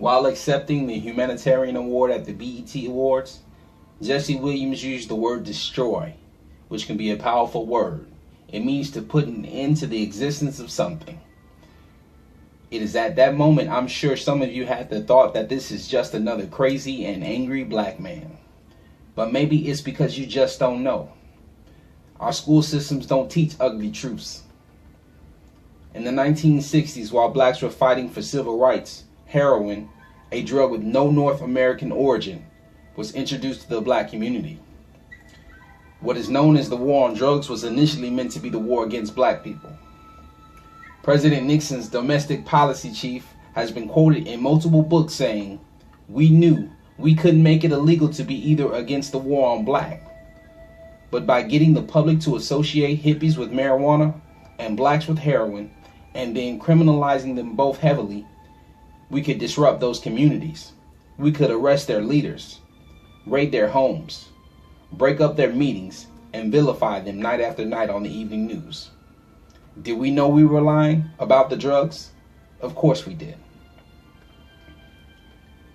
While accepting the humanitarian award at the BET Awards, Jesse Williams used the word destroy, which can be a powerful word. It means to put an end to the existence of something. It is at that moment I'm sure some of you had the thought that this is just another crazy and angry black man. But maybe it's because you just don't know. Our school systems don't teach ugly truths. In the 1960s, while blacks were fighting for civil rights, heroin, a drug with no North American origin, was introduced to the black community. What is known as the war on drugs was initially meant to be the war against black people. President Nixon's domestic policy chief has been quoted in multiple books saying, "We knew we couldn't make it illegal to be either against the war on black, but by getting the public to associate hippies with marijuana and blacks with heroin, and then criminalizing them both heavily, we could disrupt those communities. We could arrest their leaders, raid their homes, break up their meetings, and vilify them night after night on the evening news." Did we know we were lying about the drugs? Of course we did.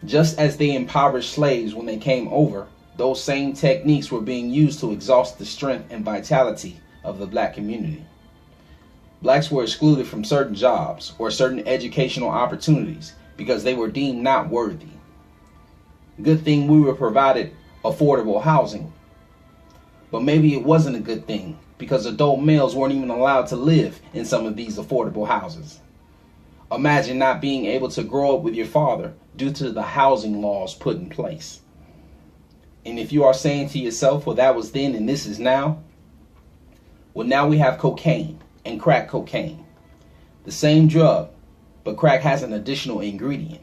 Just as they impoverished slaves when they came over, those same techniques were being used to exhaust the strength and vitality of the black community. Blacks were excluded from certain jobs or certain educational opportunities because they were deemed not worthy. Good thing we were provided affordable housing. But maybe it wasn't a good thing because adult males weren't even allowed to live in some of these affordable houses. Imagine not being able to grow up with your father due to the housing laws put in place. And if you are saying to yourself, well, that was then and this is now, well, now we have cocaine and crack cocaine. The same drug, but crack has an additional ingredient.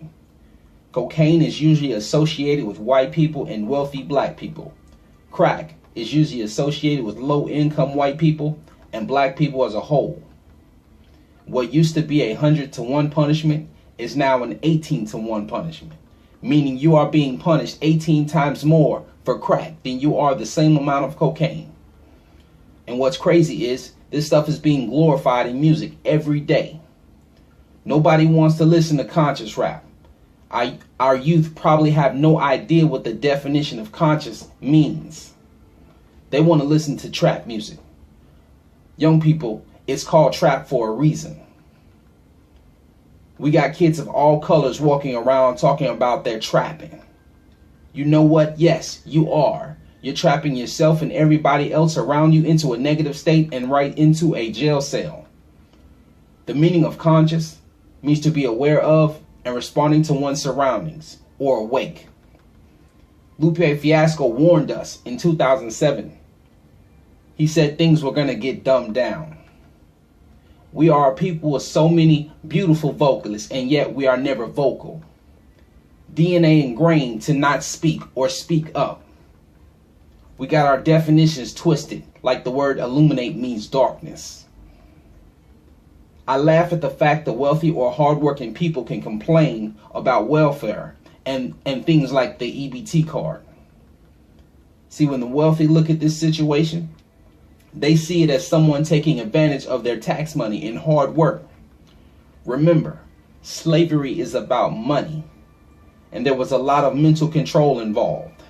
Cocaine is usually associated with white people and wealthy black people. Crack is usually associated with low-income white people and black people as a whole. What used to be a 100-to-1 punishment is now an 18-to-1 punishment, meaning you are being punished 18 times more for crack than you are the same amount of cocaine. And what's crazy is this stuff is being glorified in music every day. Nobody wants to listen to conscious rap. Our youth probably have no idea what the definition of conscious means. They want to listen to trap music. Young people, it's called trap for a reason. We got kids of all colors walking around talking about their trapping. You know what? Yes, you are. You're trapping yourself and everybody else around you into a negative state and right into a jail cell. The meaning of conscious means to be aware of and responding to one's surroundings, or awake. Lupe Fiasco warned us in 2007. He said things were going to get dumbed down. We are a people with so many beautiful vocalists, and yet we are never vocal. DNA ingrained to not speak or speak up. We got our definitions twisted, like the word illuminate means darkness. I laugh at the fact that wealthy or hardworking people can complain about welfare and things like the EBT card. See, when the wealthy look at this situation, they see it as someone taking advantage of their tax money in hard work. Remember, slavery is about money, and there was a lot of mental control involved.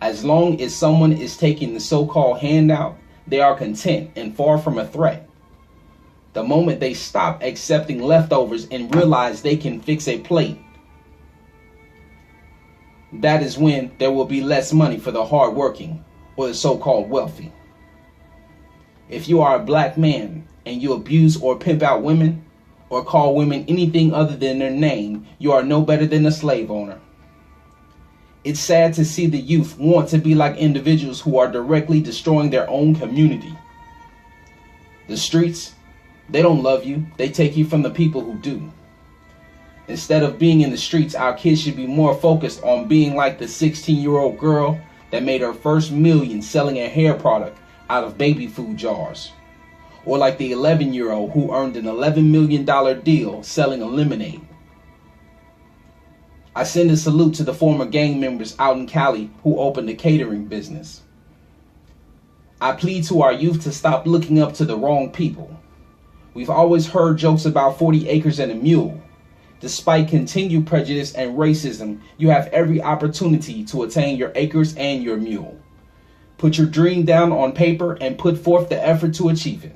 As long as someone is taking the so-called handout, they are content and far from a threat. The moment they stop accepting leftovers and realize they can fix a plate, that is when there will be less money for the hardworking or the so-called wealthy. If you are a black man and you abuse or pimp out women or call women anything other than their name, you are no better than a slave owner. It's sad to see the youth want to be like individuals who are directly destroying their own community. The streets, they don't love you. They take you from the people who do. Instead of being in the streets, our kids should be more focused on being like the 16-year-old girl that made her first million selling a hair product out of baby food jars. Or like the 11-year-old who earned an $11 million deal selling a lemonade. I send a salute to the former gang members out in Cali who opened a catering business. I plead to our youth to stop looking up to the wrong people. We've always heard jokes about 40 acres and a mule. Despite continued prejudice and racism, you have every opportunity to attain your acres and your mule. Put your dream down on paper and put forth the effort to achieve it.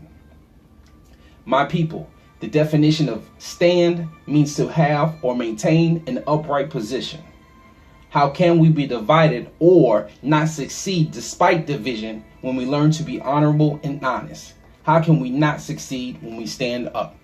My people, the definition of stand means to have or maintain an upright position. How can we be divided or not succeed despite division when we learn to be honorable and honest? How can we not succeed when we stand up?